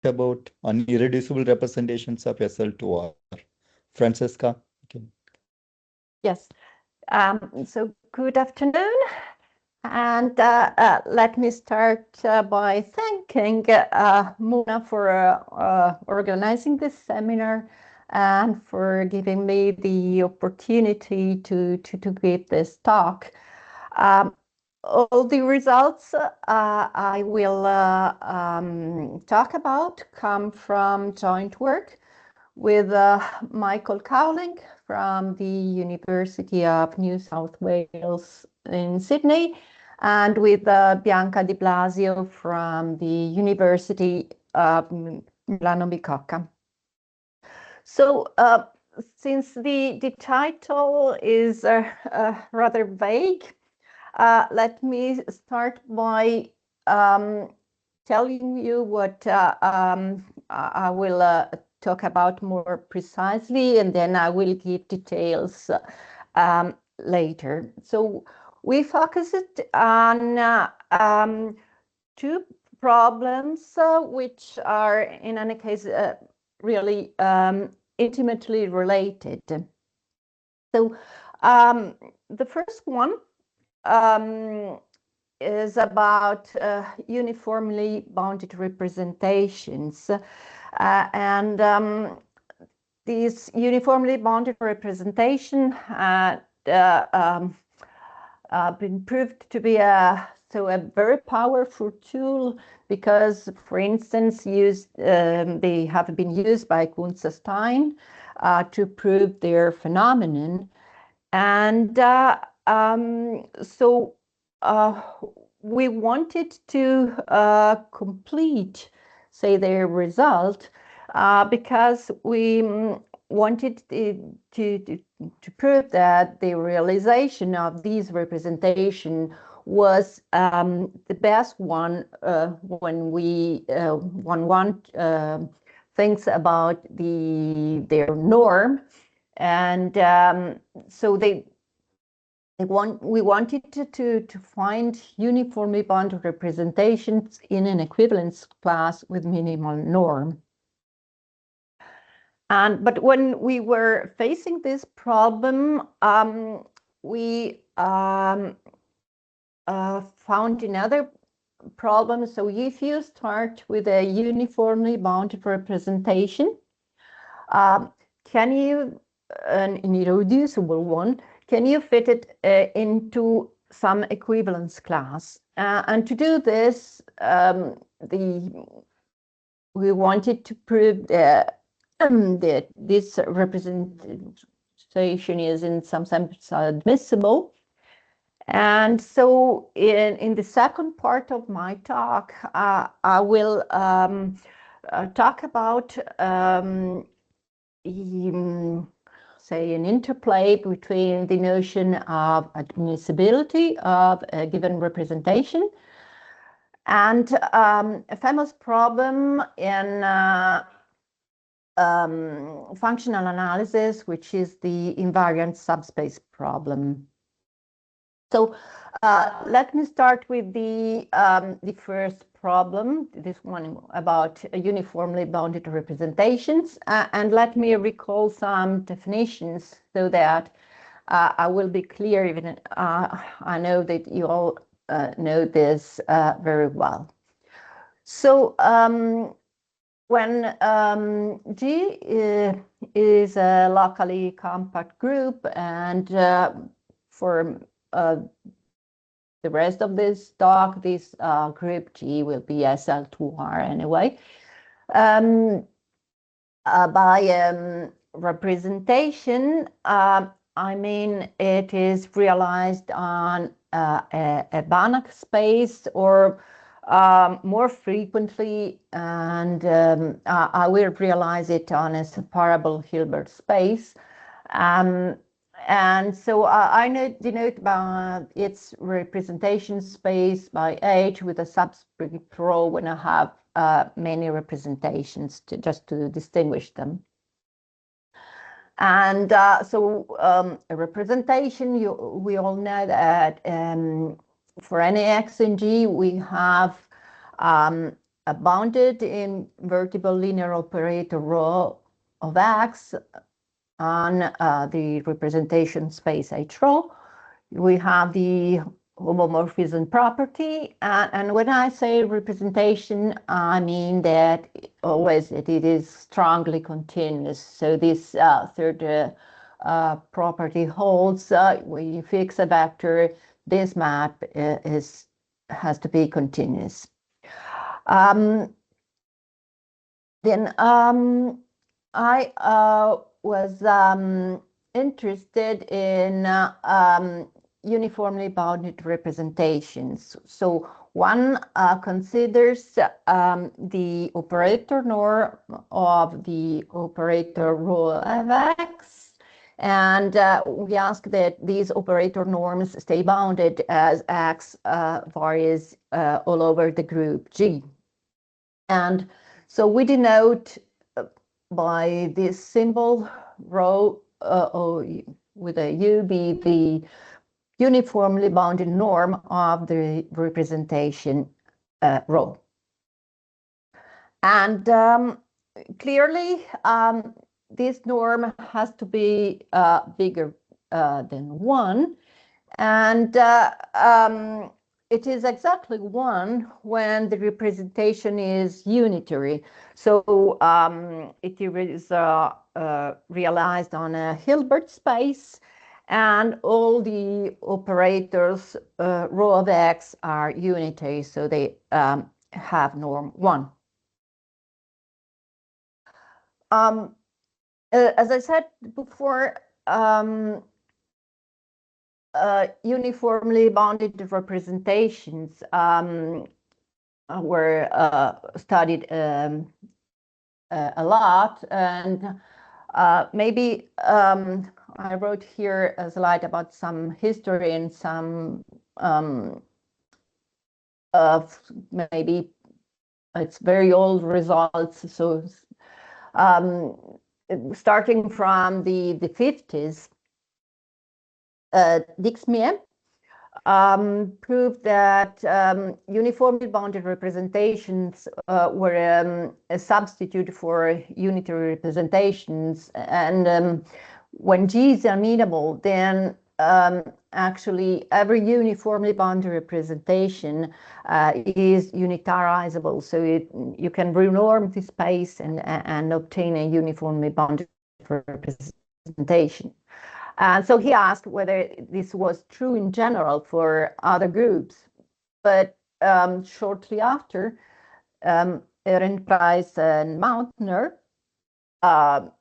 about on irreducible representations of SL2R. Francesca, okay. Yes. So good afternoon. And let me start by thanking Mona for organizing this seminar and for giving me the opportunity to give this talk. All the results I will talk about come from joint work with Michael Cowling from the University of New South Wales in Sydney, and with Bianca Di Blasio from the University of Milano-Bicocca. So since the title is rather vague, let me start by telling you what I will talk about more precisely, and then I will give details later. So we focused on two problems which are in any case really intimately related. So the first one is about uniformly bounded representations. And these uniformly bounded representation had been proved to be a very powerful tool because, for instance, they have been used by Kunz-Stein to prove their phenomenon. And so we wanted to complete, say, their result because we wanted to prove that the realization of these representation was the best one when one thinks about their norm. And so we wanted to find uniformly bounded representations in an equivalence class with minimal norm. But when we were facing this problem, we found another problem. So if you start with a uniformly bounded representation, can you, an irreducible one, can you fit it into some equivalence class? And to do this, we wanted to prove that this representation is in some sense admissible. And so in the second part of my talk, I will talk about say an interplay between the notion of admissibility of a given representation and a famous problem in functional analysis, which is the invariant subspace problem. So let me start with the first problem, this one about uniformly bounded representations, and let me recall some definitions so that I will be clear. Even I know that you all know this very well. So when G is a locally compact group, and for the rest of this talk, this group G will be SL2R anyway. By representation, I mean it is realized on a Banach space, or more frequently, and I will realize it on a separable Hilbert space. And so I denote its representation space by H with a subscript rho when I have many representations just to distinguish them. And so a representation, we all know that for any X in G, we have bounded invertible linear operator rho of X on the representation space H rho. We have the homomorphism property, and when I say representation, I mean that always it is strongly continuous. So this third property holds. When you fix a vector, this map has to be continuous. Then I was interested in uniformly bounded representations. So one considers the operator norm of the operator rho of X, and we ask that these operator norms stay bounded as X varies all over the group G. And so we denote by this symbol rho with a U be the uniformly bounded norm of the representation rho. And clearly, this norm has to be bigger than 1. And it is exactly 1 when the representation is unitary. So it is realized on a Hilbert space, and all the operators rho of X are unitary, so they have norm 1. As I said before, uniformly bounded representations were studied a lot, and maybe I wrote here a slide about some history and some of maybe it's very old results. So starting from the 50s, Dixmier proved that uniformly bounded representations were a substitute for unitary representations. And when G is amenable, then actually every uniformly bounded representation is unitarizable. So you can renorm the space and obtain a uniformly bounded representation. And so he asked whether this was true in general for other groups. But shortly after, Ehrenpreis and Mauntner,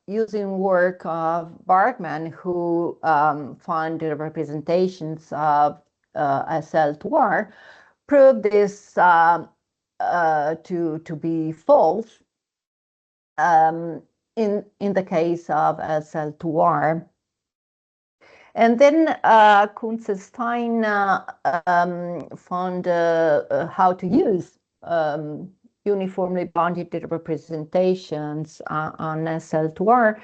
using work of Bargmann, who found the representations of SL2R, proved this to be false in the case of SL2R. And then Kunzelstein found how to use uniformly bounded representations on SL2R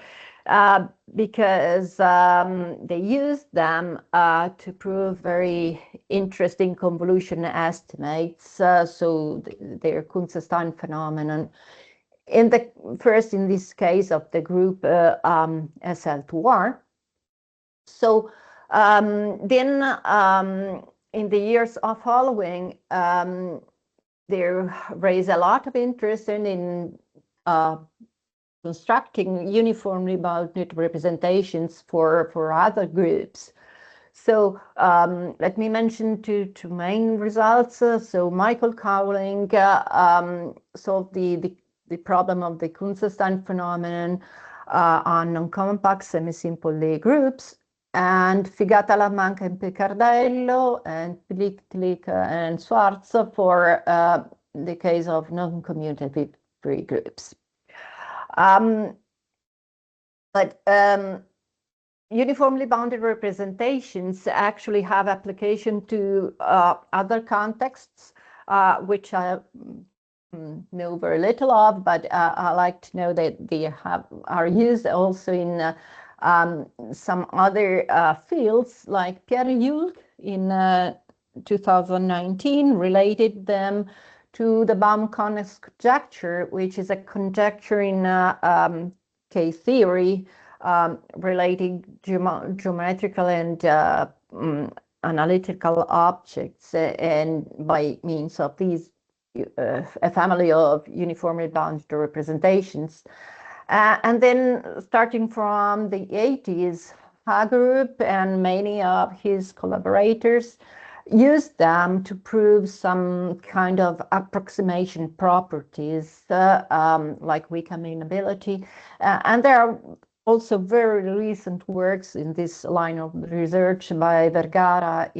because they used them to prove very interesting convolution estimates. So their Kunzelstein phenomenon. In this case of the group SL2R. So then in the years following, there raised a lot of interest in constructing uniformly bounded representations for other groups. So let me mention two main results. So Michael Cowling solved the problem of the Kunzelstein phenomenon on non-compact semi-simple Lie groups, and Figata, Lamanca, and Picardello, and Plick and Schwartz for the case of non-commutative free groups. But uniformly bounded representations actually have application to other contexts, which I know very little of, but I like to know that they are used also in some other fields, like Pierre Yulk in 2019 related them to the Baum-Connes conjecture, which is a conjecture in K-theory relating geometrical and analytical objects, and by means of these a family of uniformly bounded representations. And then starting from the 80s, Hagerup and many of his collaborators used them to prove some kind of approximation properties like weak amenability. And there are also very recent works in this line of research by Vergara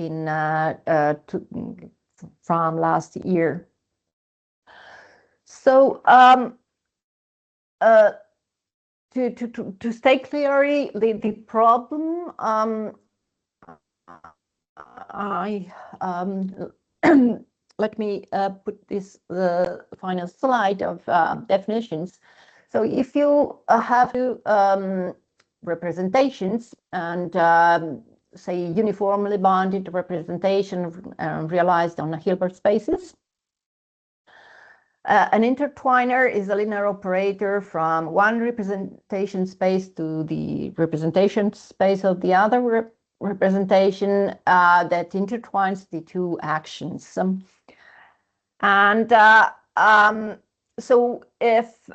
from last year. So to state clearly the problem, let me put this final slide of definitions. So if you have two representations and say uniformly bounded representation realized on a Hilbert spaces, an intertwiner is a linear operator from one representation space to the representation space of the other representation that intertwines the two actions. So if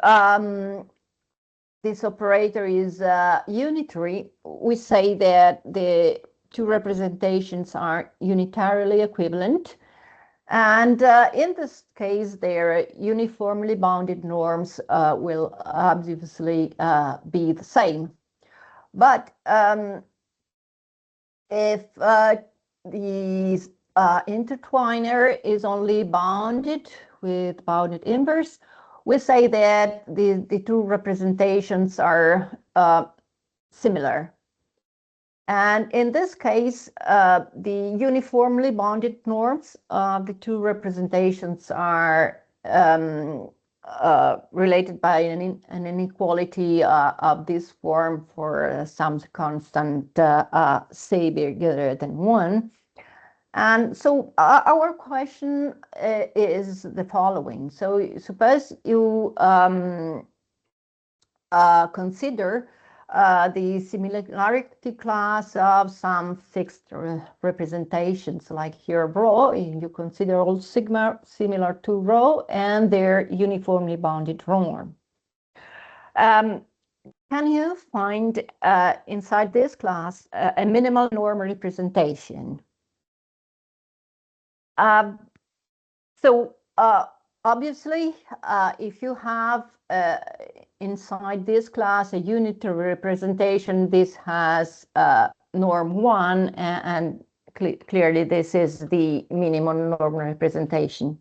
this operator is unitary, we say that the two representations are unitarily equivalent. And in this case, their uniformly bounded norms will obviously be the same. But if the intertwiner is only bounded with bounded inverse, we say that the two representations are similar. And in this case, the uniformly bounded norms of the two representations are related by an inequality of this form for some constant c bigger than 1. And so our question is the following. So suppose you consider the similarity class of some fixed representations, like here rho, you consider all sigma similar to rho and their uniformly bounded norm. Can you find inside this class a minimal norm representation? So obviously, if you have inside this class a unitary representation, this has norm 1, and clearly this is the minimum norm representation.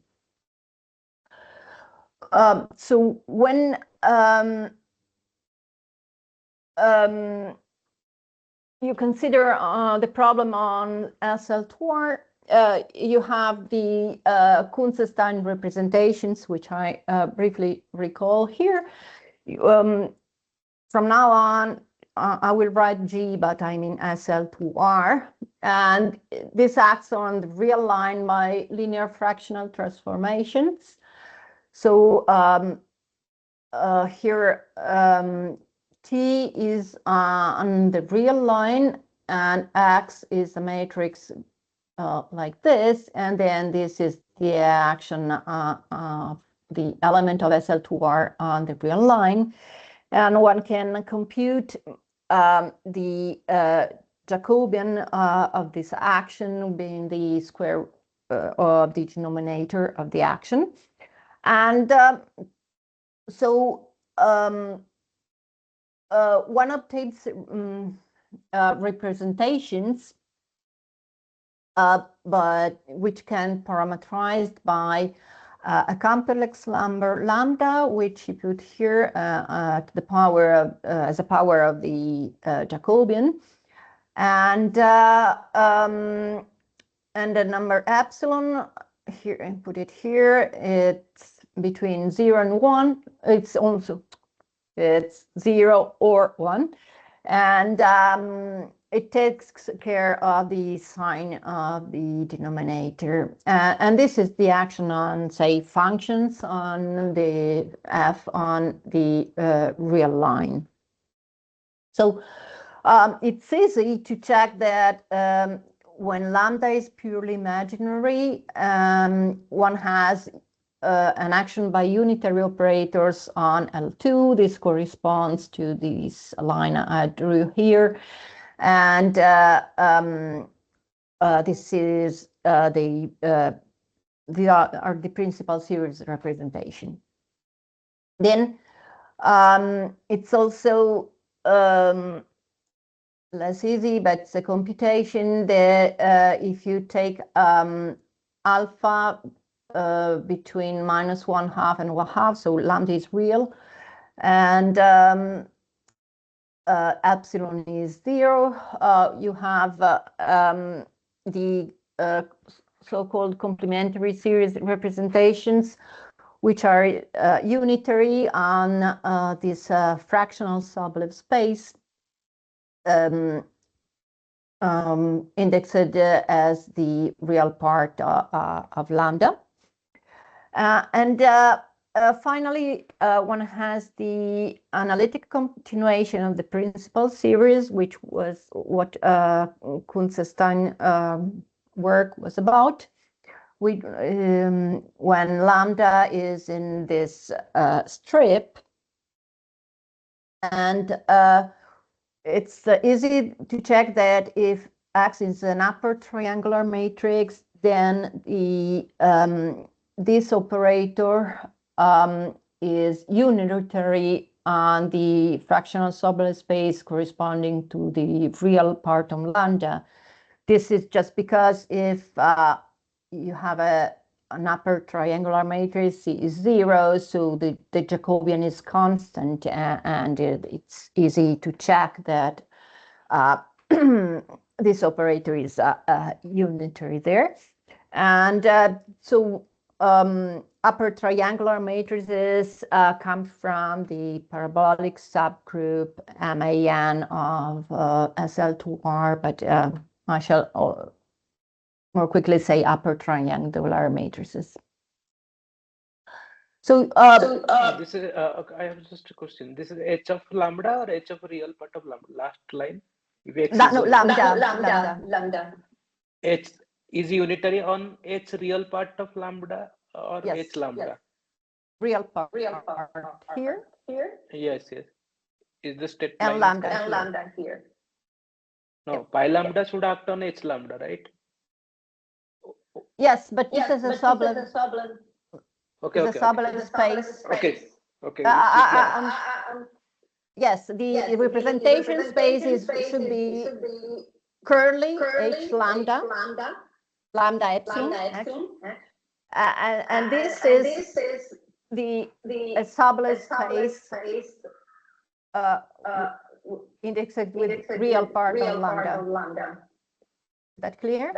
So when you consider the problem on SL2R, you have the Kunzestein representations, which I briefly recall here. From now on, I will write G, but I mean SL2R. And this acts on the real line by linear fractional transformations. So here, T is on the real line, and X is a matrix like this, and then this is the action of the element of SL2R on the real line. And one can compute the Jacobian of this action being the square of the denominator of the action. And so one obtains representations but which can parameterized by a complex number lambda, which you put here to the power of as a power of the Jacobian, and a number epsilon here, and put it here. It's between 0 and 1. It's 0 or 1, and it takes care of the sign of the denominator. And this is the action on, say, functions on the f on the real line. So it's easy to check that when lambda is purely imaginary, one has an action by unitary operators on L2. This corresponds to this line I drew here. And this is the principal series representation. Then it's also less easy, but it's a computation that if you take alpha between -1/2 and 1/2, so lambda is real, and epsilon is 0, you have the so-called complementary series representations, which are unitary on this fractional subleved space, indexed as the real part of lambda. And finally, one has the analytic continuation of the principal series, which was what Kunzestein work was about. When lambda is in this strip, and it's easy to check that if X is an upper triangular matrix, then the this operator is unitary on the fractional subleved space corresponding to the real part of lambda. This is just because if you have an upper triangular matrix, C is 0, so the Jacobian is constant, and it's easy to check that this operator is unitary there. And so upper triangular matrices come from the parabolic subgroup MAN of SL2R, but I shall more quickly say upper triangular matrices. So this is I have just a question. This is H of lambda or H of real part of lambda? Last line. If X is lambda. H is unitary on H real part of lambda or Yes. H lambda? Yes. Real part here. Yes. Is the state and lambda here. No, pi lambda should act on H lambda, right? Yes, but this is a subleved. Okay. Subleved space. Okay. Yes, the representation space should be curly H lambda epsilon, and this is the subleved space indexed with real part of lambda. Is that clear?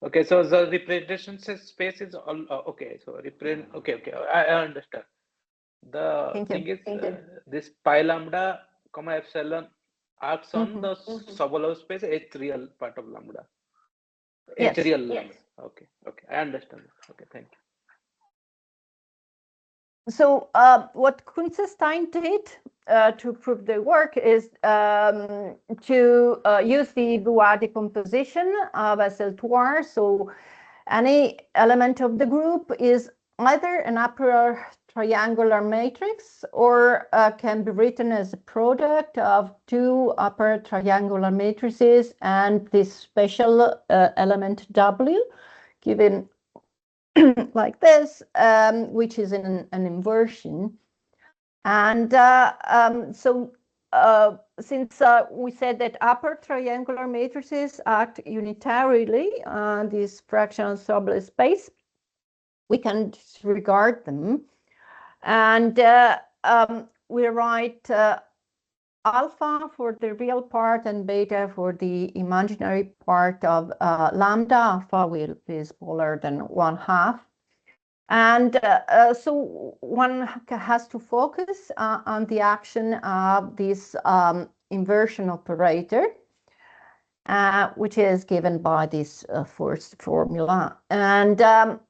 Okay, so the representation space is all okay. So okay, I understand. The thing is, this pi lambda, comma epsilon acts on the subleved space H real part of lambda. H real lambda. Okay, I understand. Okay, thank you. So what Kunzestein did to prove the work is to use the Bois decomposition of SL2R. So any element of the group is either an upper triangular matrix or can be written as a product of two upper triangular matrices and this special element W given like this, which is an inversion. And so since we said that upper triangular matrices act unitarily on this fractional subleved space, we can disregard them. And we write alpha for the real part and beta for the imaginary part of lambda. Alpha will be smaller than 1/2. And so one has to focus on the action of this inversion operator, which is given by this first formula. And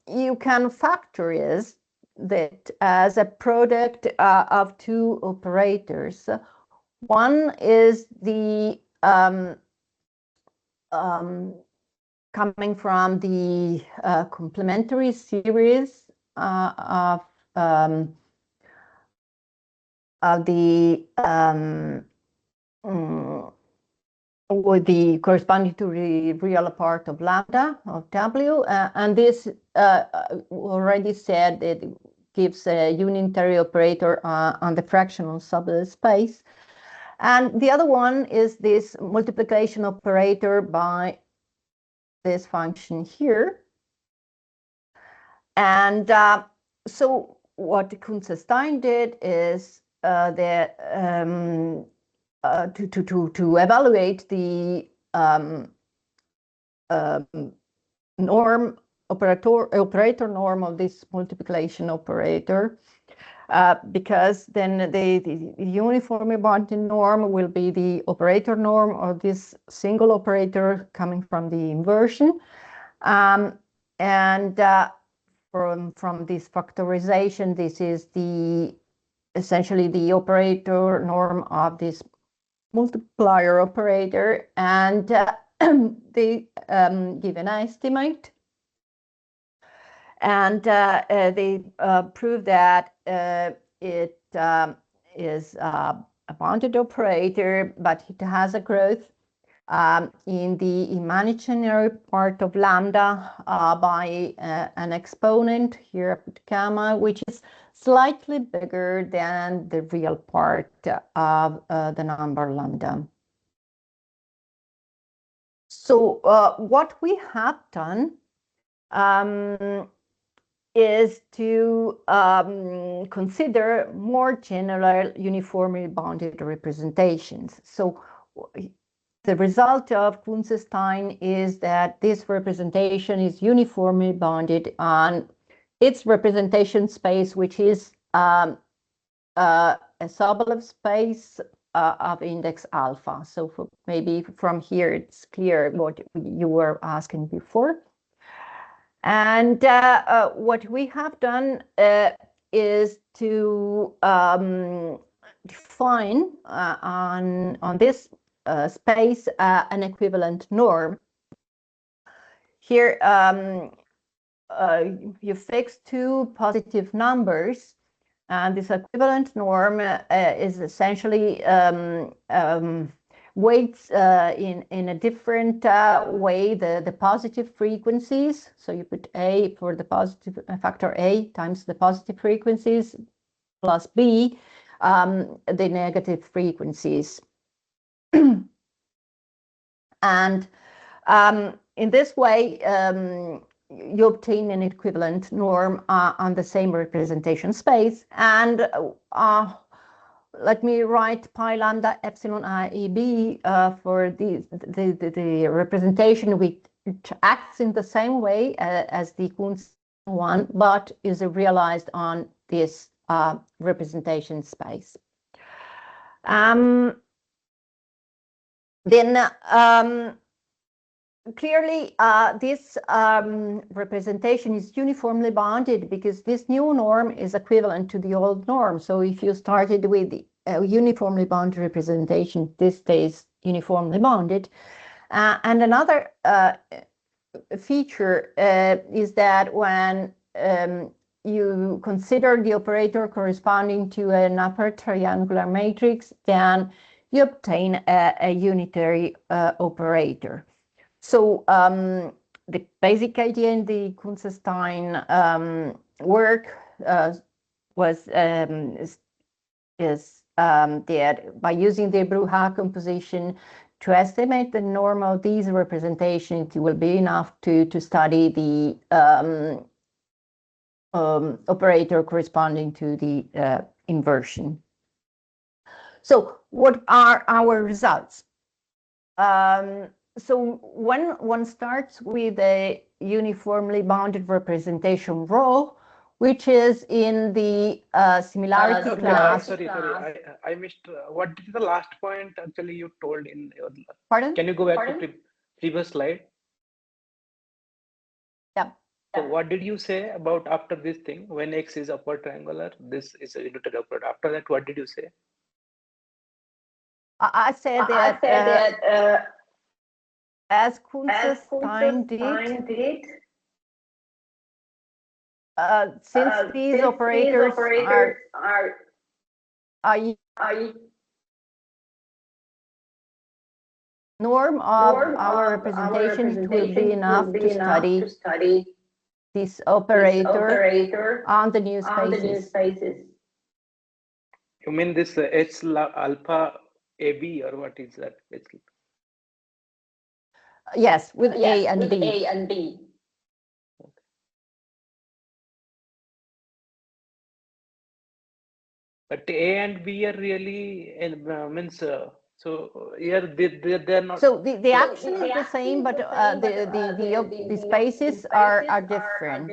you can factorize that as a product of two operators. One is the coming from the complementary series of the with the corresponding to the real part of lambda of W, and this already said it gives a unitary operator on the fractional subspace. And the other one is this multiplication operator by this function here. And so what Kunze-Stein did is that to evaluate the norm operator norm of this multiplication operator, because then the uniformly bounded norm will be the operator norm of this single operator coming from the inversion, and from this factorization, this is essentially the operator norm of this multiplier operator, and they give an estimate, and they prove that it is a bounded operator, but it has a growth in the imaginary part of lambda by an exponent, here I put gamma, which is slightly bigger than the real part of the number lambda. So what we have done is to consider more general uniformly bounded representations. So the result of Kunze-Stein is that this representation is uniformly bounded on its representation space, which is a sublab space of index alpha. So maybe from here it's clear what you were asking before. And what we have done is to define on this space an equivalent norm. Here you fix two positive numbers, and this equivalent norm is essentially weights in a different way the positive frequencies. So you put A for the positive factor A times the positive frequencies plus B, the negative frequencies. And in this way, you obtain an equivalent norm on the same representation space. And let me write pi lambda epsilon I e b for the representation which acts in the same way as the Kunze one, but is realized on this representation space. Then clearly this representation is uniformly bounded because this new norm is equivalent to the old norm. So if you started with a uniformly bounded representation, this stays uniformly bounded. And another feature is that when you consider the operator corresponding to an upper triangular matrix, then you obtain a unitary operator. So the basic idea in the Kunze-Stein work was that by using the Bruhat composition to estimate the norm of these representations, it will be enough to study the operator corresponding to the inversion. So what are our results? So when one starts with a uniformly bounded representation rho, which is in the similarity class. Sorry, I missed. What is the last point actually you told in your? Pardon? Can you go back to previous slide? Yeah. So what did you say about after this thing? When X is upward triangular, this is a unitary upward. After that, what did you say? I said that as Kunze-Stein did, since these operators are norm of our representation, it will be enough to study this operator on the new spaces. You mean this H alpha AB, or what is that basically? Yes, with A and B. But A and B are really means so here they're not. So the action is the same, but the spaces are different.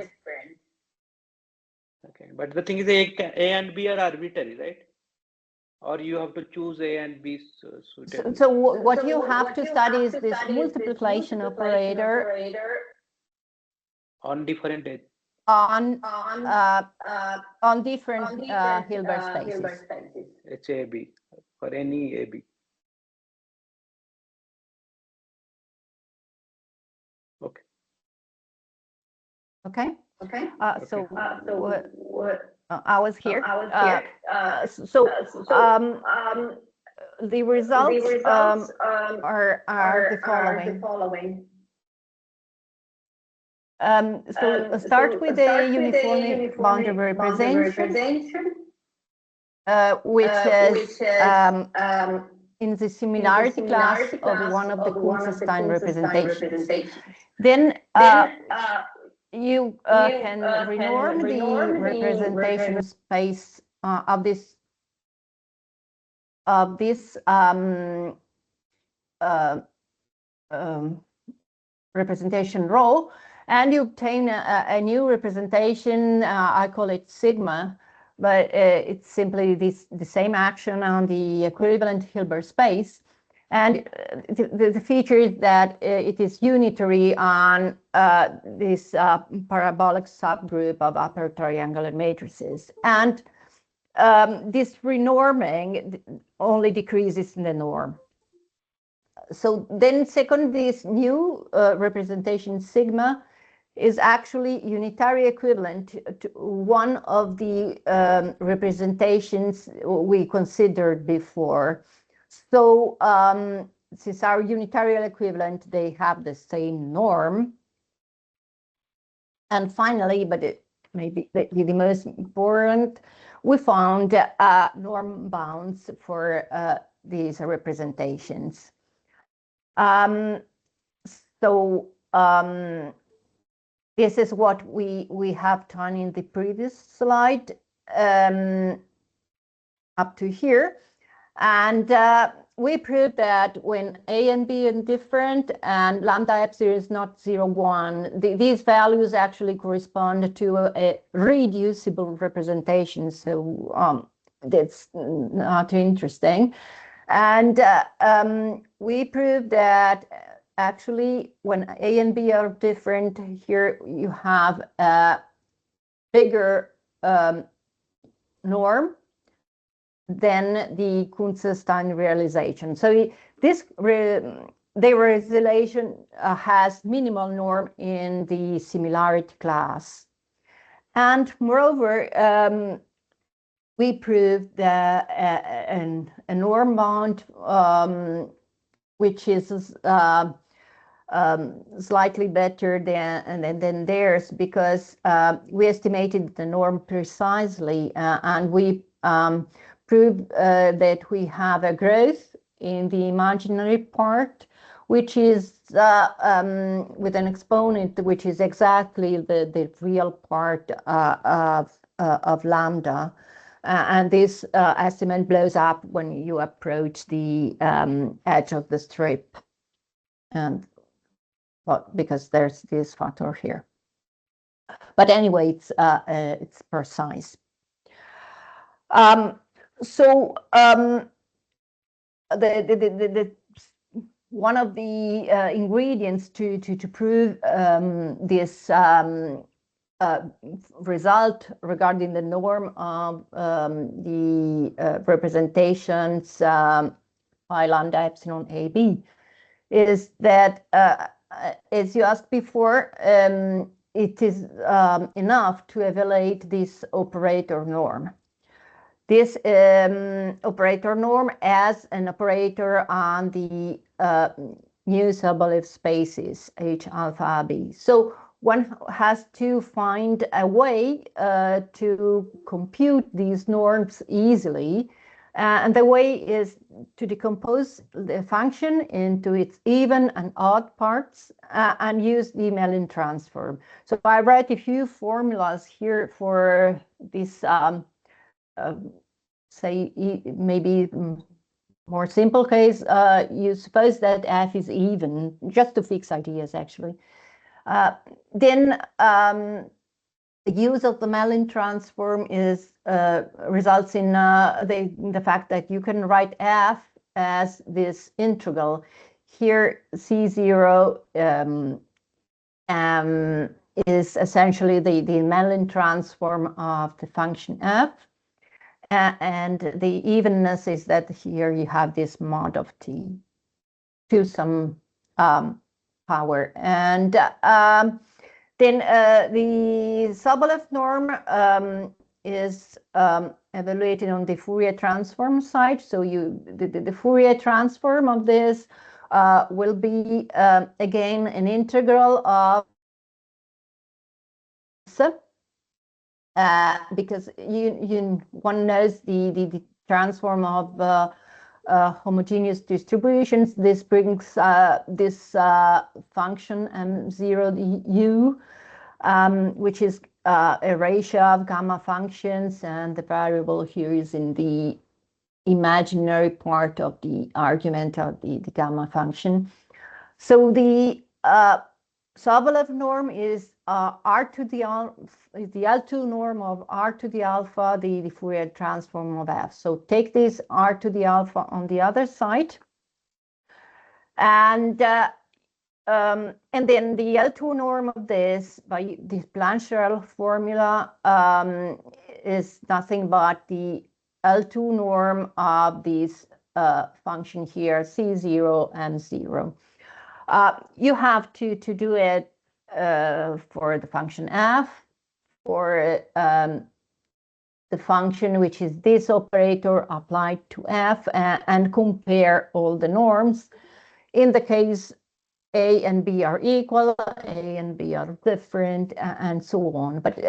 Okay, but the thing is A and B are arbitrary, right? Or you have to choose A and B suitable. So what you have to study is this multiplication operator on different edge. On different Hilbert spaces. HAB for any AB. Okay. Okay. So I was here. The results are the following. So start with a uniformly boundary representation, which is in the similarity class of one of the Kunze-Stein representations. Then you can renorm the representation space of this representation rho, and you obtain a new representation. I call it sigma, but it's simply the same action on the equivalent Hilbert space. And the feature is that it is unitary on this parabolic subgroup of upper triangular matrices. And this renorming only decreases in the norm. So then second, this new representation sigma is actually unitary equivalent to one of the representations we considered before. So since our unitary equivalent, they have the same norm. And finally, but it may be the most important, we found norm bounds for these representations. This is what we have done in the previous slide up to here. And we proved that when A and B are different and lambda epsilon is not 0, 1, these values actually correspond to a reducible representation. So that's not interesting. And we proved that actually when A and B are different, here you have a bigger norm than the Kunze-Stein realization. So this the realization has minimal norm in the similarity class. And moreover, we proved that a norm bound which is slightly better than theirs, because we estimated the norm precisely, and we proved that we have a growth in the imaginary part, which is with an exponent which is exactly the real part of lambda. And this estimate blows up when you approach the edge of the strip, and well, because there's this factor here. But anyway, it's precise. The one of the ingredients to prove this result regarding the norm of the representations pi lambda epsilon a b is that, as you asked before, it is enough to evaluate this operator norm. This operator norm as an operator on the new subaliv spaces H alpha B. So one has to find a way to compute these norms easily. And the way is to decompose the function into its even and odd parts and use the Mellin transform. So I write a few formulas here for this say maybe more simple case. You suppose that f is even, just to fix ideas actually. Then the use of the Mellin transform is results in the fact that you can write f as this integral. Here C0 is essentially the Mellin transform of the function f. And the evenness is that here you have this mod of t to some power. And then the Sobolev norm is evaluated on the Fourier transform side. So the Fourier transform of this will be again an integral of because one knows the transform of homogeneous distributions. This brings this function m0 u, which is a ratio of gamma functions, and the variable here is in the imaginary part of the argument of the gamma function. So the Sobolev norm is r to the L2 norm of r to the alpha, the Fourier transform of f. So take this r to the alpha on the other side, and then the L2 norm of this by this Blanchard formula is nothing but the L2 norm of this function here, C0 and 0. You have to do it for the function f, for the function which is this operator applied to f, and compare all the norms. In the case A and B are equal, A and B are different, and so on. But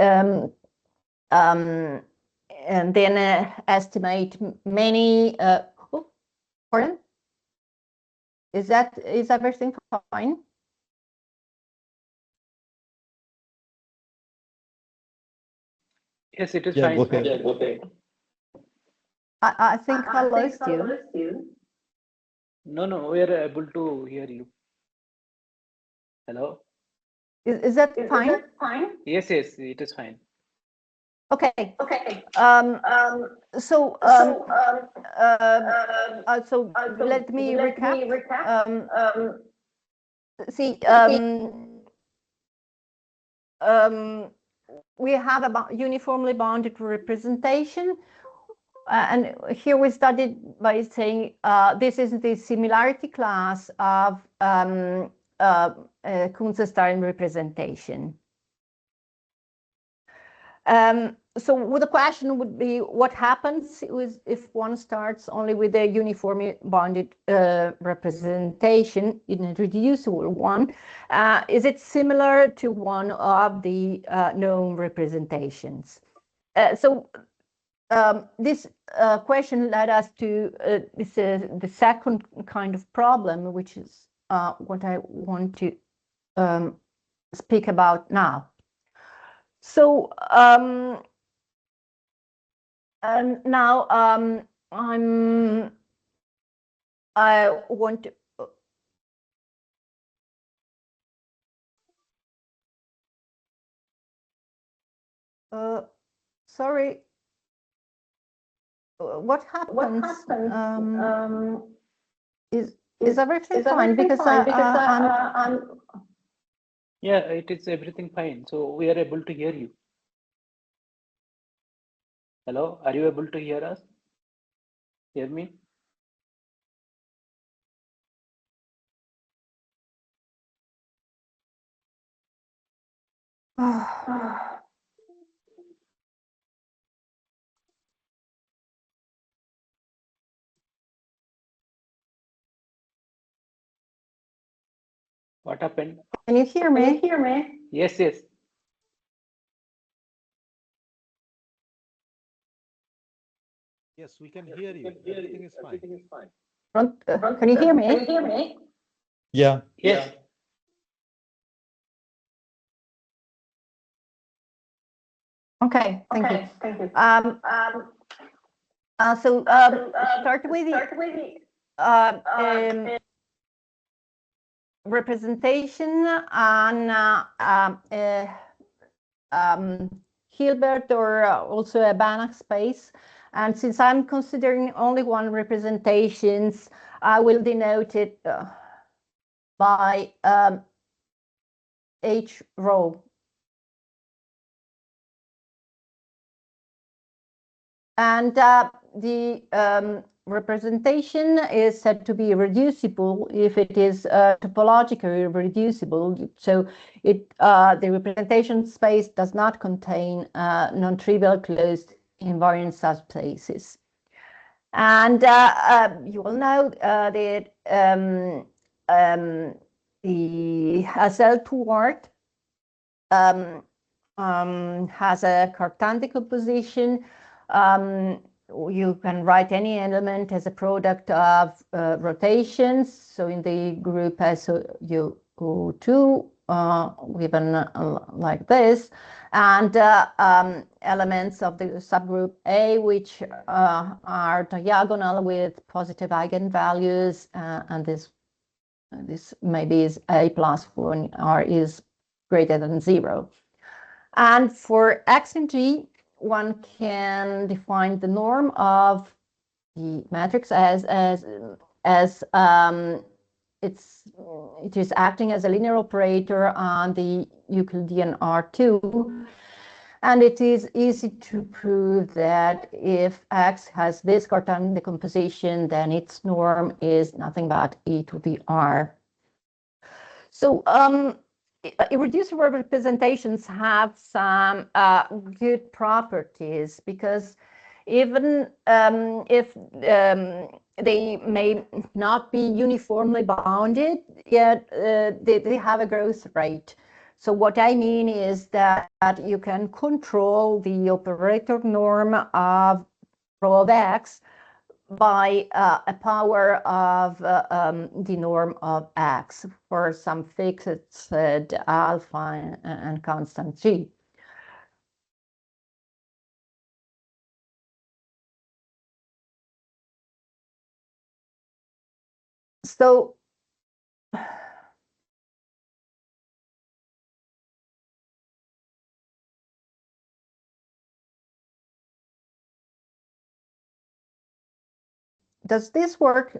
and then estimate many. Oh, pardon? Is everything fine? Yes, it is Yeah, fine. go ahead. Yeah, go ahead. I think I lost you. No, we are able to hear you. Hello? Is that fine? Yes, it is fine. Okay. So let me recap. See, we have a uniformly bounded representation. And here we started by saying this is the similarity class of Kunze-Stein representation. So the question would be, what happens if one starts only with a uniformly bounded representation in a reducible one? Is it similar to one of the known representations? This question led us to the second kind of problem, which is what I want to speak about now. So now I want to Sorry. What happens? Is everything fine? Because I'm. Yeah, it is everything fine. So we are able to hear you. Hello, are you able to hear us? Hear me? What happened? Can you hear me? Yes, yes. Yes, we can hear you. Everything is fine. Can you hear me? Yeah. Yes. Okay, thank you. Start with the representation on Hilbert or also a Banach space. And since I'm considering only one representations, I will denote it by H row. And the representation is said to be reducible if it is topologically reducible. So the representation space does not contain non-trivial closed invariant subspaces. And you all know that the SL2 has a Cartan decomposition. You can write any element as a product of rotations. So in the group SU2, given like this, and elements of the subgroup A, which are diagonal with positive eigenvalues, and this maybe is A plus when R is greater than 0. And for X and G, one can define the norm of the matrix as it is acting as a linear operator on the Euclidean R2. And it is easy to prove that if X has this Cartan decomposition, then its norm is nothing but e to the R. So irreducible representations have some good properties, because even if they may not be uniformly bounded, yet they have a growth rate. So what I mean is that you can control the operator norm of rho of X by a power of the norm of X for some fixed alpha and constant G. So does this work?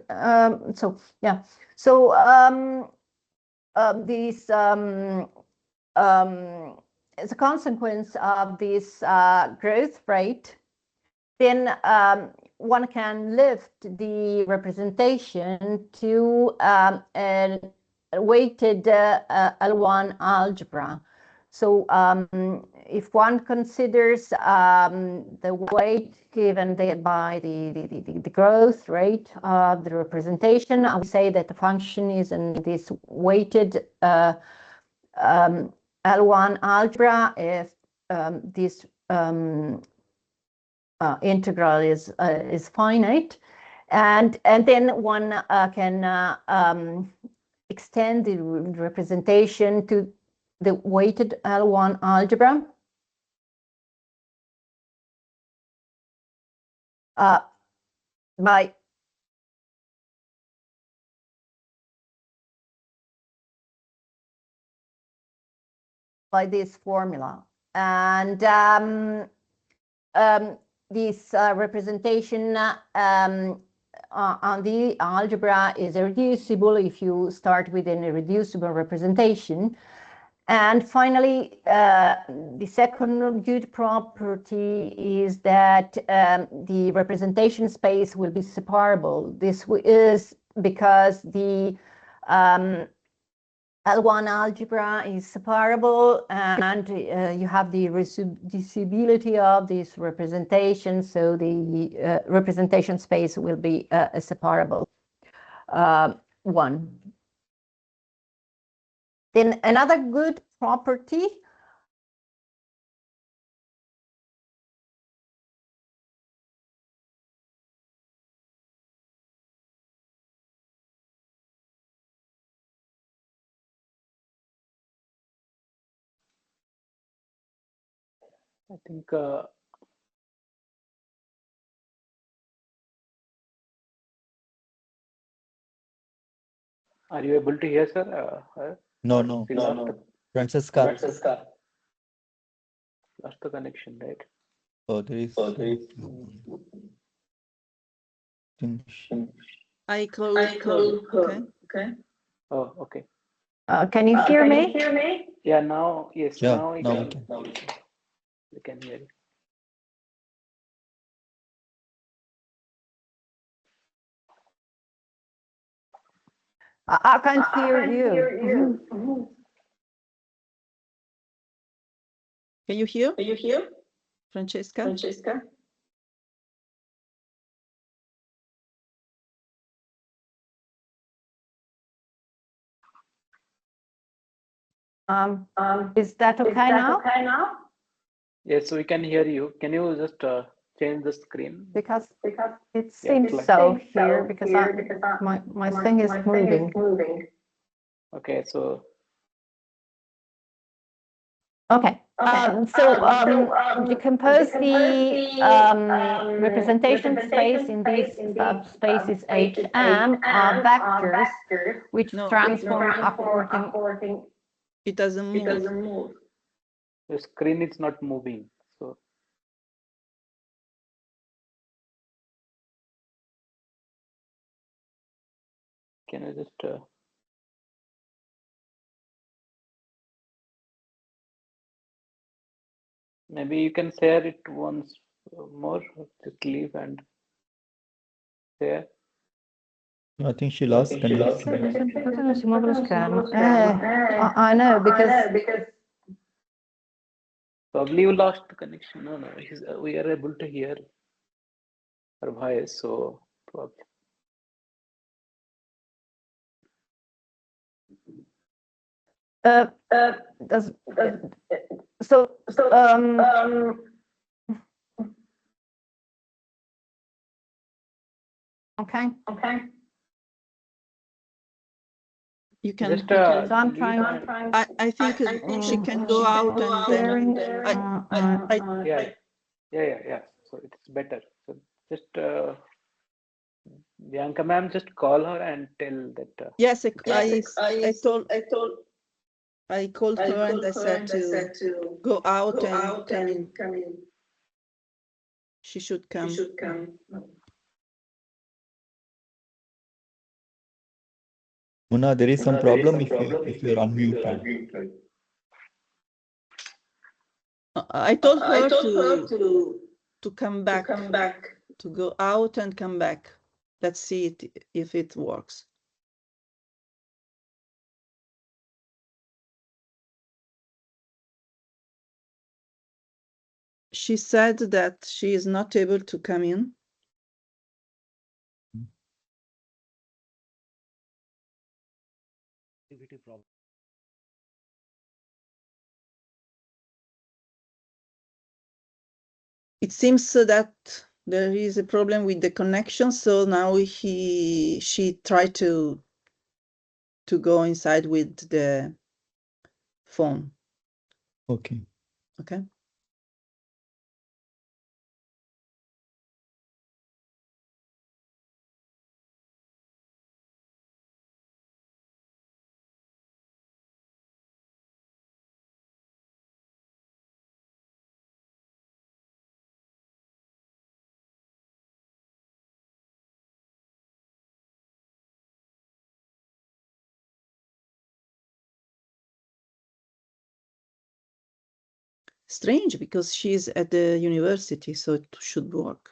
So yeah. So these as a consequence of this growth rate, then one can lift the representation to a weighted L1 algebra. So if one considers the weight given by the growth rate of the representation, I would say that the function is in this weighted L1 algebra if this integral is finite, and then one can extend the representation to the weighted L1 algebra by this formula. And this representation on the algebra is irreducible if you start with an irreducible representation. And finally, the second good property is that the representation space will be separable. This is because the L1 algebra is separable, and you have the reducibility of this representation, so the representation space will be a separable one. Then another good property I think are you able to hear, sir? No. Francesca. Lost the connection, right? Oh, there is. I close. Okay. Oh, okay. can you hear me? Yeah, now, yes, Yeah, now now we can hear you. I can't hear you. Can you hear? Francesca? Is that okay now? Yes, we can hear you. Can you just change the screen? Because it Yeah, seems like- so here, because my thing is moving. Okay, so Okay. Decompose the representation space in these subspaces HM are vectors which No. transform according. It doesn't move. the screen is not moving. So can I just maybe you can share it once more, just leave and share. I think she lost connection. I know, because Probably you lost the connection. No, we are able to hear her voice, so probably. okay. You can. Just So I'm leave trying. and- I think she can go out and then. Yeah. So it's better. So just Bianca ma'am, just call her and tell that. Yes, I called her and I said to go out and come in. She should come. Muna, there is some problem if you're on mute. I told her to come back, to go out and come back. Let's see if it works. She said that she is not able to come in. Problem. It seems that there is a problem with the connection, so now she tried to go inside with the phone. Okay. Okay. strange because she's at the university, so it should work.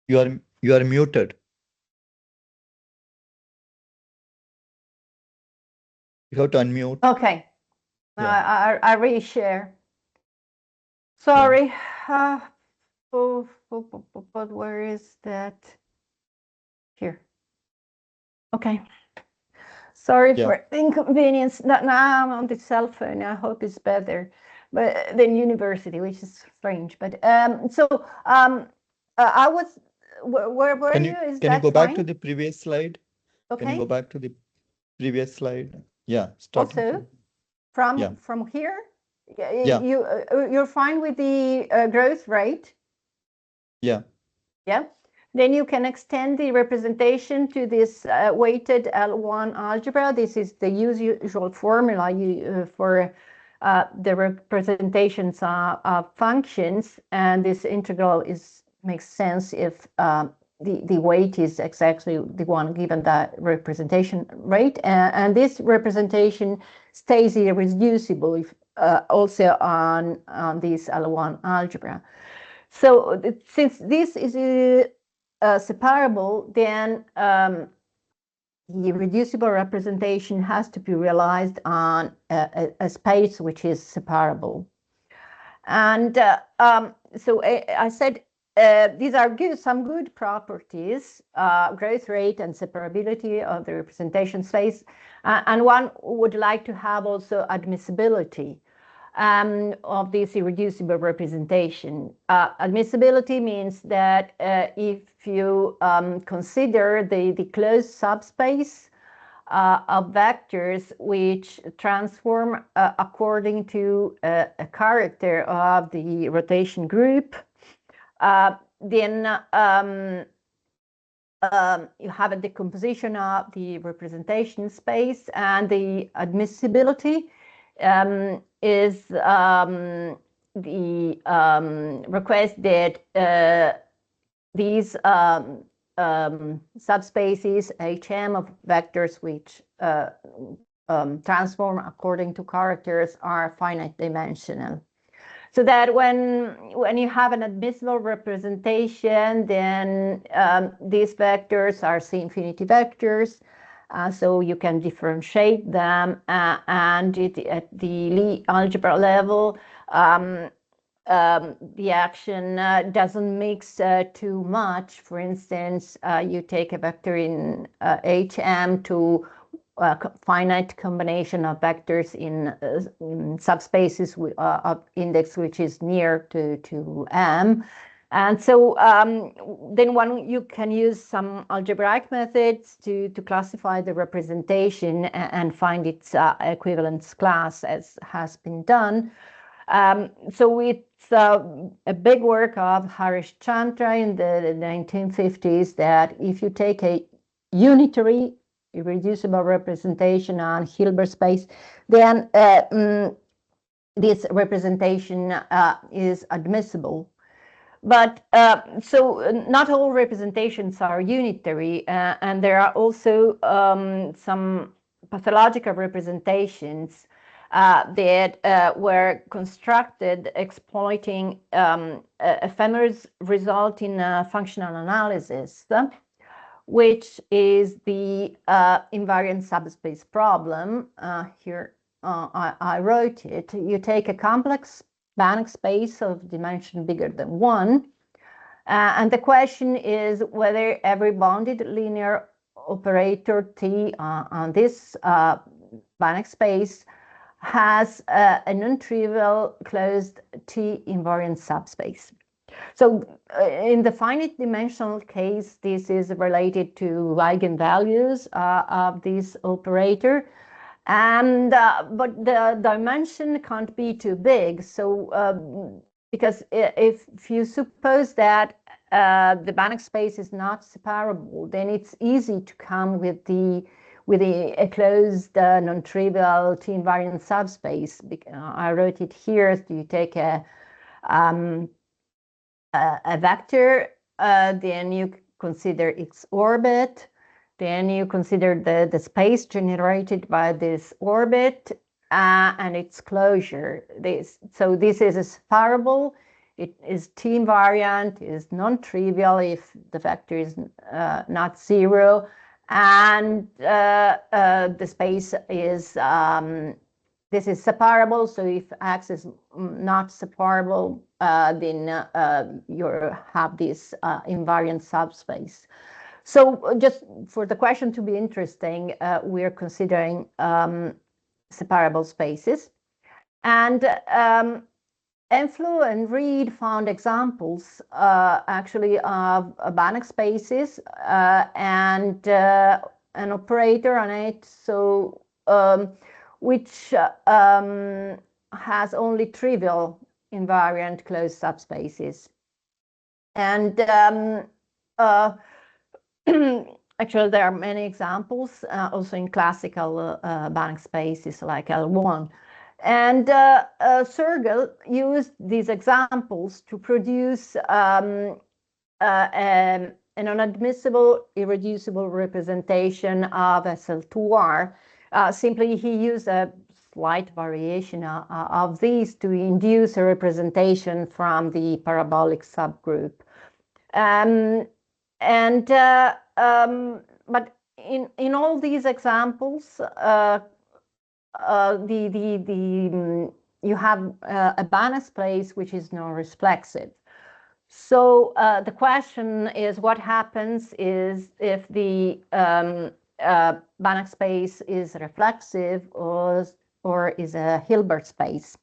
You are muted. You have to unmute. Okay. Yeah. I reshare. Sorry. But where is that? Here. Okay. Sorry Yeah. for inconvenience. Now I'm on the cell phone. I hope it's better, but than university, which is strange. But I was. Where were you? Is Can you that go back to fine? the previous slide? Can you go Okay. back to the previous slide? Yeah, starting Also, yeah. from here, Yeah. you're fine with the growth rate. Yeah. Yeah. Then you can extend the representation to this weighted L1 algebra. This is the usual formula for the representations of functions, and this integral makes sense if the weight is exactly the one given that representation rate, and this representation stays irreducible if, also on this L1 algebra. So since this is separable, then the reducible representation has to be realized on a space which is separable. And so I said these are some good properties, growth rate and separability of the representation space. And one would like to have also admissibility of this irreducible representation. Admissibility means that if you consider the closed subspace of vectors which transform according to a character of the rotation group, then you have a decomposition of the representation space, and the admissibility is the request that these subspaces HM of vectors which transform according to characters are finite dimensional. So that when you have an admissible representation, then these vectors are C-infinity vectors. So you can differentiate them, and at the Lie algebra level, the action doesn't mix too much. For instance, you take a vector in HM to finite combination of vectors in subspaces of index which is near to M. And so then you can use some algebraic methods to classify the representation and find its equivalence class, as has been done. So it's a big work of Harish Chandra in the 1950s that if you take a unitary irreducible representation on Hilbert space, then this representation is admissible. But so not all representations are unitary, and there are also some pathological representations that were constructed exploiting ephemeris result in functional analysis, which is the invariant subspace problem. Here I wrote it. You take a complex Banach space of dimension bigger than 1, and the question is whether every bounded linear operator T on this Banach space has a non-trivial closed T invariant subspace. So in the finite dimensional case, this is related to eigenvalues of this operator. And but the dimension can't be too big. So because if you suppose that the Banach space is not separable, then it's easy to come with a closed non-trivial T-invariant subspace. I wrote it here. You take a vector, then you consider its orbit. Then you consider the space generated by this orbit and its closure. So this is separable. It is T-invariant, is non-trivial if the vector is not 0, and the space is this is separable. So if X is not separable, then you have this invariant subspace. So just for the question to be interesting, we're considering separable spaces. And Enflo and Reed found examples actually of Banach spaces and an operator on it, so which has only trivial invariant closed subspaces. And actually, there are many examples also in classical Banach spaces like L1. And Sergel used these examples to produce an unadmissible, irreducible representation of SL2R. Simply, he used a slight variation of these to induce a representation from the parabolic subgroup. But in all these examples, you have a Banach space which is non-reflexive. So the question is, what happens is if the Banach space is reflexive or is a Hilbert space?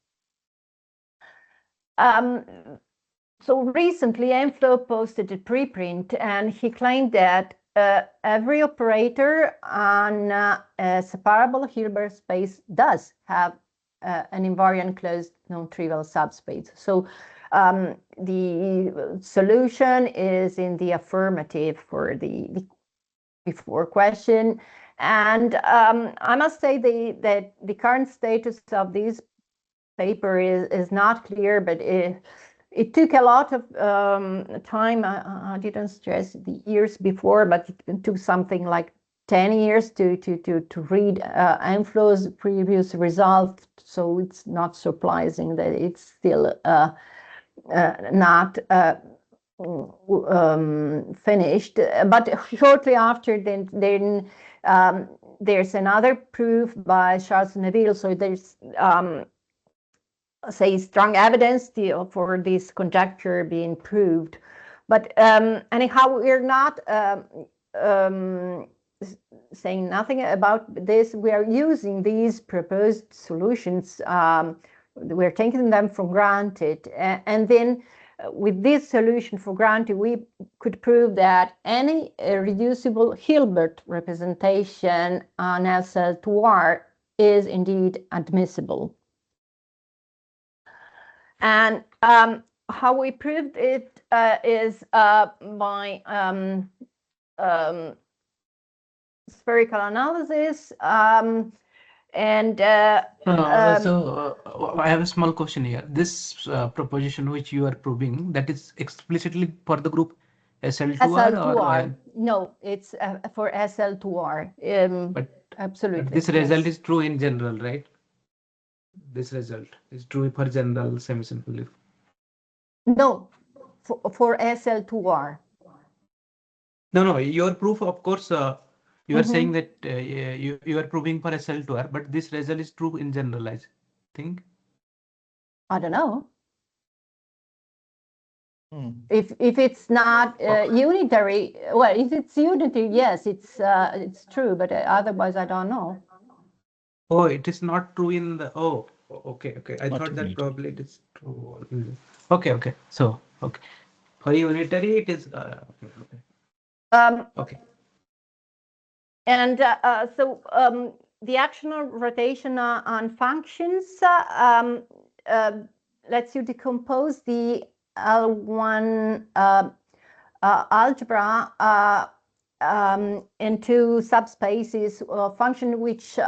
So recently, Enflo posted a preprint, and he claimed that every operator on a separable Hilbert space does have an invariant closed non-trivial subspace. So the solution is in the affirmative for the before question. And I must say that the current status of this paper is not clear, but it took a lot of time. I didn't stress the years before, but it took something like 10 years to read Enflo's previous results. So it's not surprising that it's still not finished. But shortly after, then there's another proof by Charles Neville. So there's say strong evidence for this conjecture being proved. But anyhow, we're not saying nothing about this. We are using these proposed solutions. We're taking them for granted. And then with this solution for granted, we could prove that any reducible Hilbert representation on SL2R is indeed admissible. And how we proved it is by spherical analysis. And so I have a small question here. This proposition which you are proving, that is explicitly for the group SL2R SL2R. No, it's for SL2R. But Absolutely. this result is true in general, right? This result is true for general semi-simple. No, for SL2R. No, your proof, of course, you are saying that you are proving for SL2R, but this result is true in general, I think. I don't know. If it's not unitary, well, if it's unitary, yes, it's true, but otherwise I don't know. Oh, it is not true in the, okay. I Not thought that unitary. probably it is true. Okay. So, okay. For unitary, it is, okay. And so the actional rotation on functions lets you decompose the L1 algebra into subspaces of function which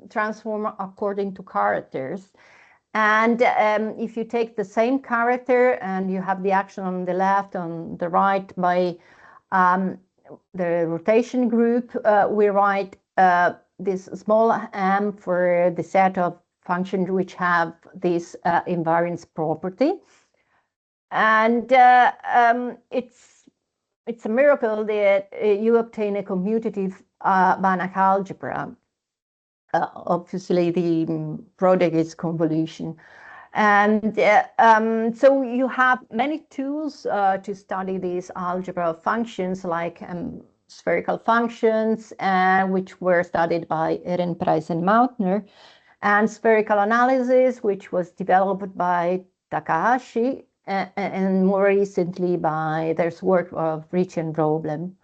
transform according to characters. And if you take the same character and you have the action on the left, on the right by the rotation group, we write this small m for the set of functions which have this invariance property. And it's a miracle that you obtain a commutative Banach algebra. Obviously, the product is convolution. And so you have many tools to study these algebra functions, like spherical functions, which were studied by Ehrenpreis and Mautner, and spherical analysis, which was developed by Takahashi, and more recently by there's work of Ricci and Roblem.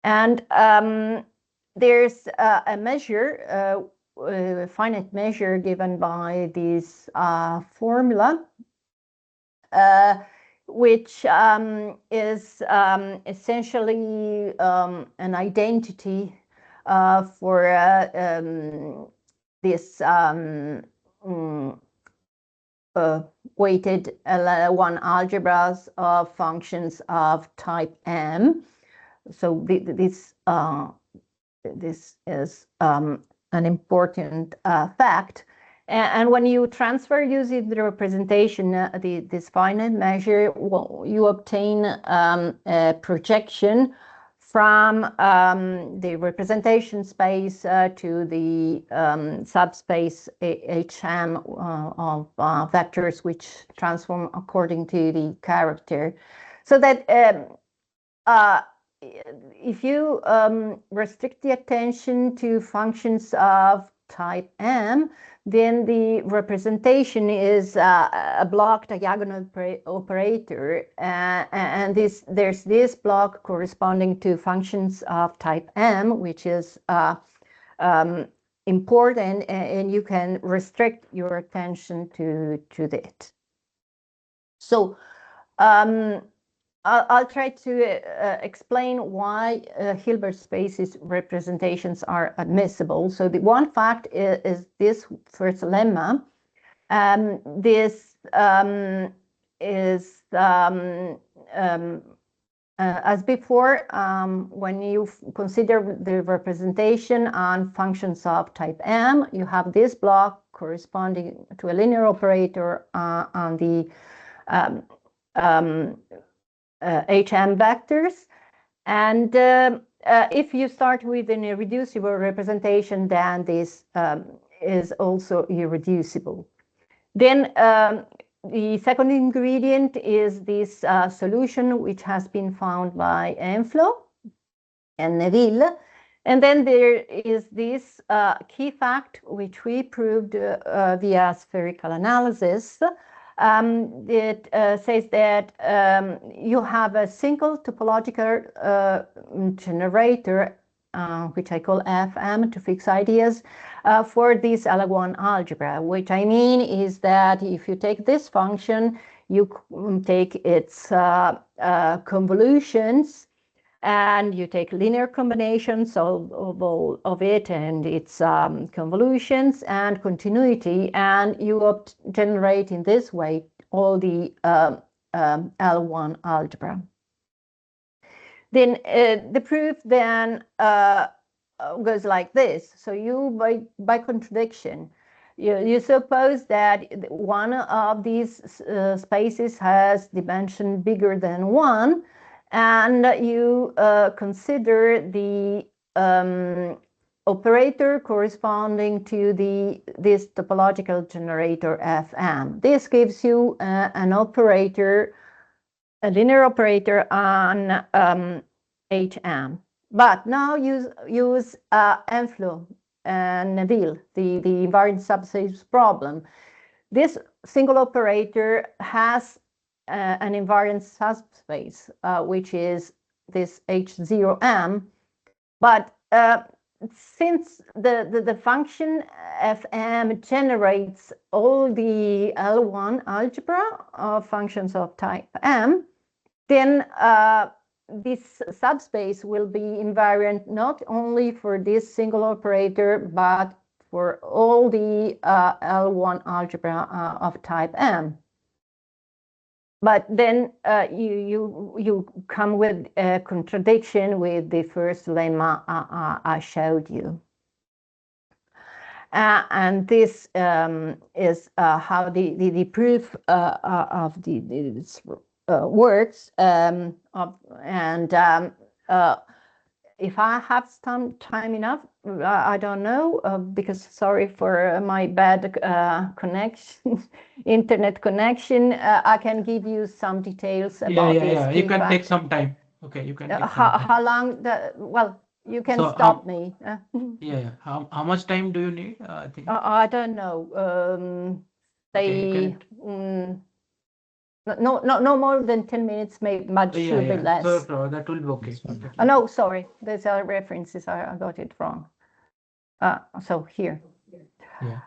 And there's a measure, a finite measure given by this formula, which is essentially an identity for this weighted L1 algebras of functions of type M. So this is an important fact. And when you transfer using the representation, this finite measure, well, you obtain a projection from the representation space to the subspace HM of vectors which transform according to the character. So that if you restrict the attention to functions of type M, then the representation is a block diagonal operator, and there's this block corresponding to functions of type M, which is important, and you can restrict your attention to that. So I'll try to explain why Hilbert spaces representations are admissible. So the one fact is this first lemma. This is, as before, when you consider the representation on functions of type M, you have this block corresponding to a linear operator on the HM vectors. And if you start with an irreducible representation, then this is also irreducible. Then the second ingredient is this solution, which has been found by Enflo and Neville. And then there is this key fact, which we proved via spherical analysis, that says that you have a single topological generator, which I call FM to fix ideas, for this L1 algebra, which I mean is that if you take this function, you take its convolutions, and you take linear combinations of all of it and its convolutions and continuity, and you generate in this way all the L1 algebra. Then the proof then goes like this. So you, by contradiction, you suppose that one of these spaces has dimension bigger than 1, and you consider the operator corresponding to this topological generator Fm. This gives you an operator, a linear operator on Hm. But now use Enflo and Neville, the invariant subspace problem. This single operator has an invariant subspace, which is this H0m. But since the function Fm generates all the L1 algebra of functions of type M, then this subspace will be invariant not only for this single operator, but for all the L1 algebra of type M. But then you come with a contradiction with the first lemma I showed you. And this is how the proof of this works. If I have some time enough, I don't know, because sorry for my bad connection, internet connection. I can give you some details about this. Yeah. You can take some time. Okay, you can take some time. How long? Well, you can stop me. Yeah. How much time do you need? I think. I don't know. Say. Okay, no more than 10 minutes, maybe much should be less. So that will be okay. No, sorry, there's other references. I got it wrong. So here. Yeah.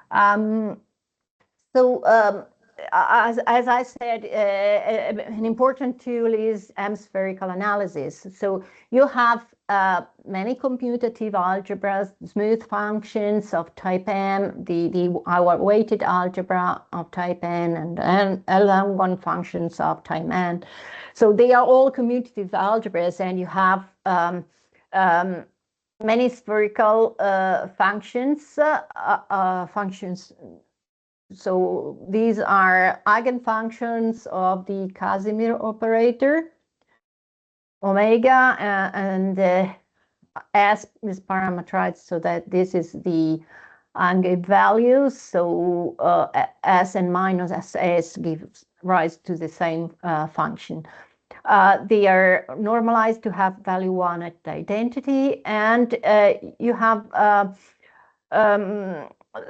As I said, an important tool is M-spherical analysis. So you have many commutative algebras, smooth functions of type M, our weighted algebra of type N, and L1 functions of type N. So they are all commutative algebras, and you have many spherical functions. So these are eigenfunctions of the Casimir operator, omega, and S is parameterized so that this is the eigenvalues. So S and minus S gives rise to the same function. They are normalized to have value 1 at the identity, and you have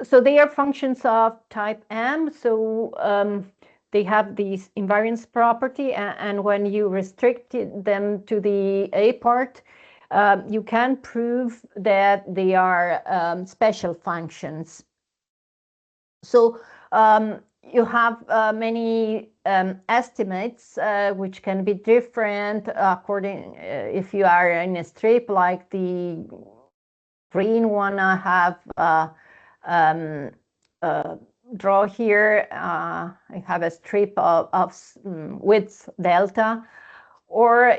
so they are functions of type M, so they have this invariance property, and when you restrict them to the A part, you can prove that they are special functions. So you have many estimates which can be different according if you are in a strip like the green one I have draw here. I have a strip of width delta, or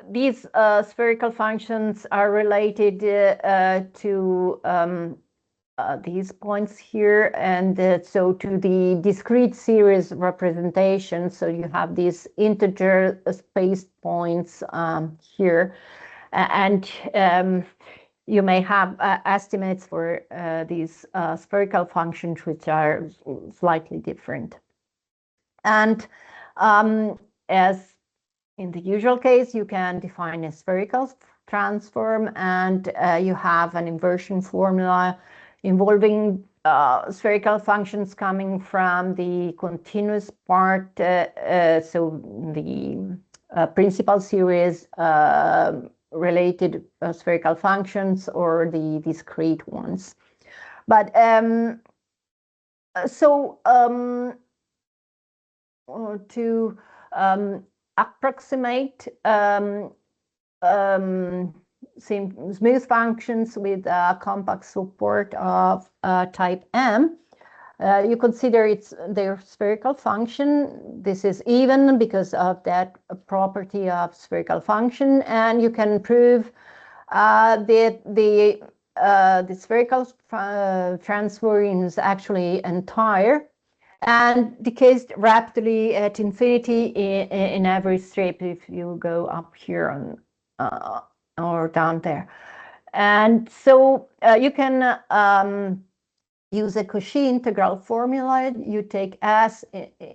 these spherical functions are related to these points here, and so to the discrete series representation. So you have these integer spaced points here, and you may have estimates for these spherical functions which are slightly different. And as in the usual case, you can define a spherical transform, and you have an inversion formula involving spherical functions coming from the continuous part, so the principal series related spherical functions or the discrete ones. But to approximate smooth functions with compact support of type M. You consider their spherical function. This is even because of that property of spherical function, and you can prove that the spherical transform is actually entire and decays rapidly at infinity in every strip if you go up here on or down there. And so you can use a Cauchy integral formula. You take S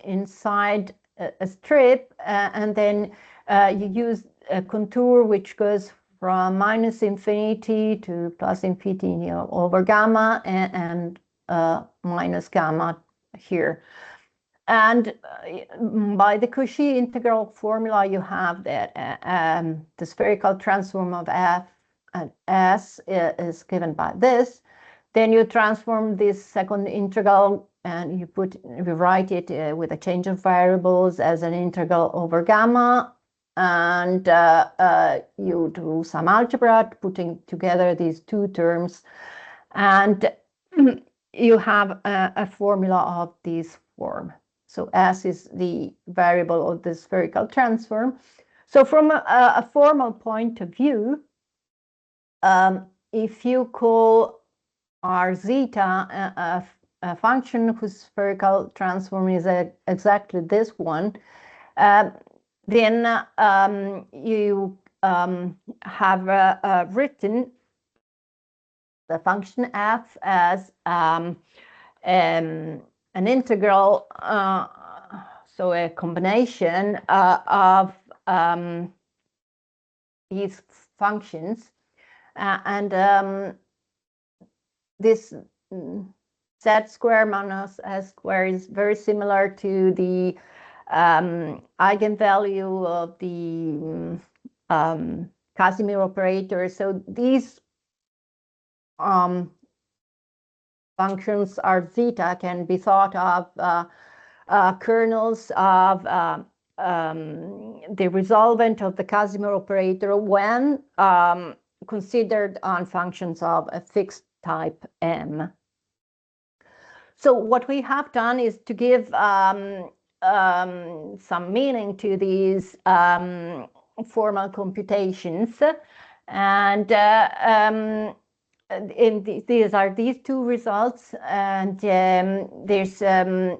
inside a strip, and then you use a contour which goes from minus infinity to plus infinity over gamma and minus gamma here. And by the Cauchy integral formula, you have that the spherical transform of F and S is given by this. Then you transform this second integral and you write it with a change of variables as an integral over gamma. And you do some algebra, putting together these two terms. And you have a formula of this form. So S is the variable of the spherical transform. So from a formal point of view, if you call R zeta a function whose spherical transform is exactly this one, then you have written the function f as an integral, so a combination of these functions, and this z square minus s square is very similar to the eigenvalue of the Casimir operator. So these functions R zeta can be thought of kernels of the resolvent of the Casimir operator when considered on functions of a fixed type M. So what we have done is to give some meaning to these formal computations, and these are these two results, and there's a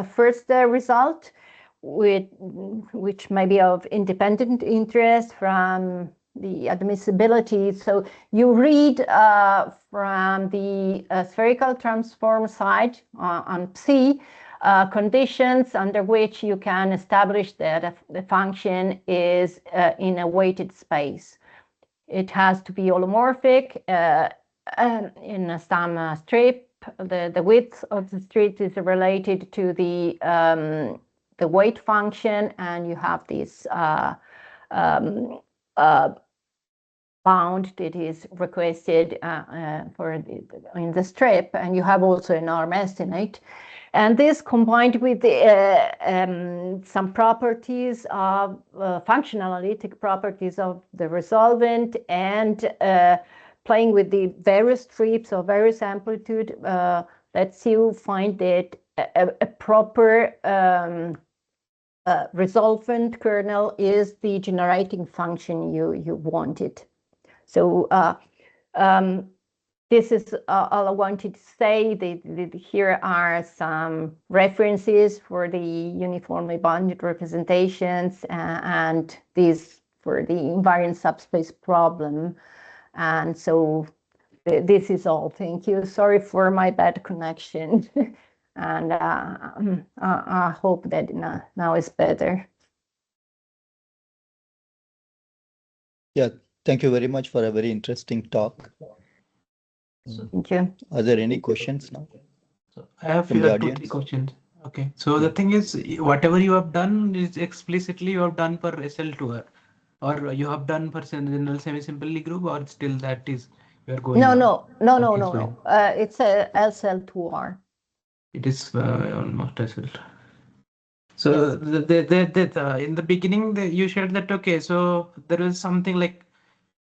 first result which may be of independent interest from the admissibility. So you read from the spherical transform side on Psi conditions under which you can establish that the function is in a weighted space. It has to be holomorphic in some strip. The width of the strip is related to the weight function, and you have this bound that is requested in the strip, and you have also a norm estimate. And this combined with some properties of functional analytic properties of the resolvent, and playing with the various strips of various amplitude, lets you find that a proper resolvent kernel is the generating function you wanted. So this is all I wanted to say. Here are some references for the uniformly bounded representations, and these for the invariant subspace problem. And so this is all. Thank you. Sorry for my bad connection. And I hope that now is better. Yeah, thank you very much for a very interesting talk. Thank you. Are there any questions now? So I have From the 2, 3 audience? questions. Okay, so the thing is, whatever you have done is explicitly you have done for SL2R, or you have done for general semi-simple group, or still that is you are going on? No. It's a SL2R. It is almost SL. So Yes. in the beginning you shared that, okay, so there is something like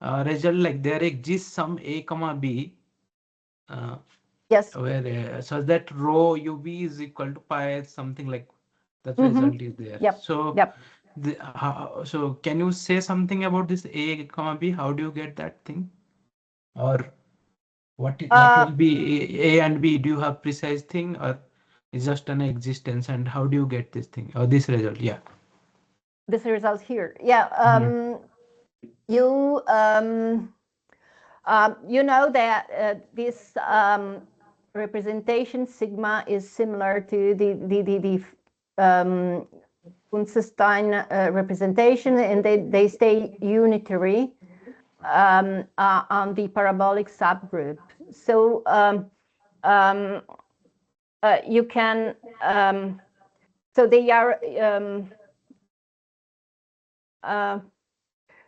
result, like there exists some A comma B. Yes. Where so that rho UB is equal to pi, something like that result is there. Yep. So yep. So can you say something about this A comma B? How do you get that thing? Or what will be A and B? Do you have precise thing, or it's just an existence? And how do you get this thing or this result? Yeah. This result here. Yeah. You you know that this representation sigma is similar to the Bunsenstein representation, and they stay unitary on the parabolic subgroup. So you can so they are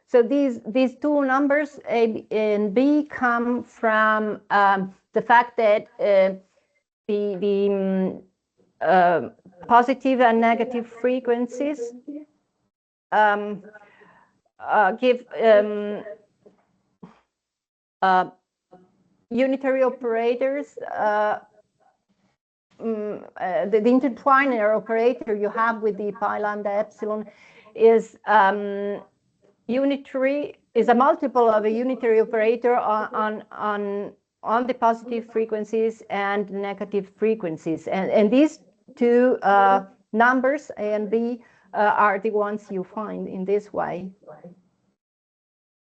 so these two numbers A and B come from the fact that the positive and negative frequencies give unitary operators. The intertwiner operator you have with the pi lambda epsilon is unitary, is a multiple of a unitary operator on the positive frequencies and negative frequencies, and these two numbers A and B are the ones you find in this way.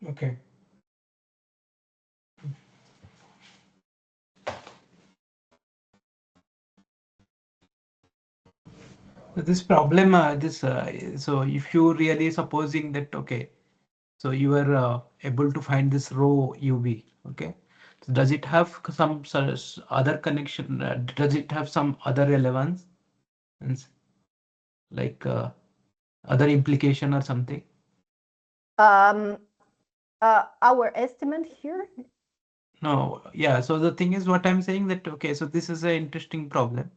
Okay. This problem, so if you really supposing that, okay, so you are able to find this rho UV, okay, so does it have some other connection? Does it have some other relevance, like other implication or something? Our estimate here? No, yeah. So the thing is, what I'm saying that, okay, so this is an interesting problem.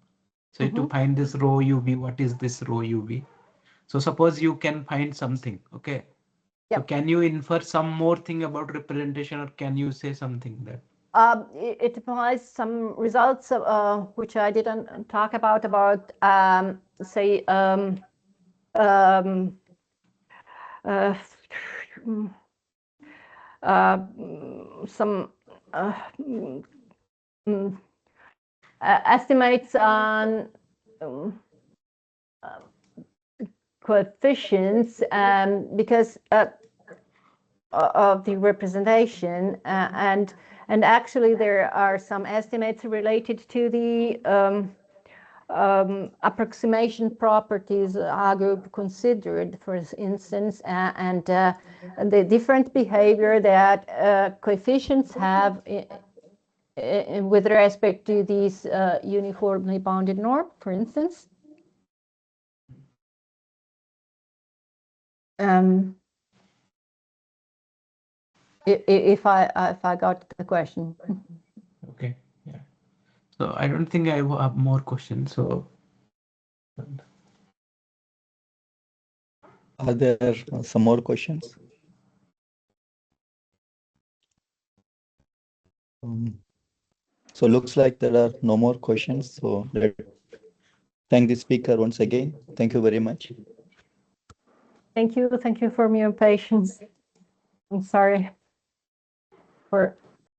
So to find this rho UV, what is this rho UV? So suppose you can find something, okay? Yep. So can you infer some more thing about representation, or can you say something that? It implies some results which I didn't talk about say some estimates on coefficients because of the representation, and actually there are some estimates related to the approximation properties A group considered, for instance, and the different behavior that coefficients have with respect to these uniformly bounded norm, for instance. If I got the question. Okay, yeah. So I don't think I have more questions. So are there some more questions? So looks like there are no more questions. So let's thank the speaker once again. Thank you very much. Thank you for your patience. I'm sorry for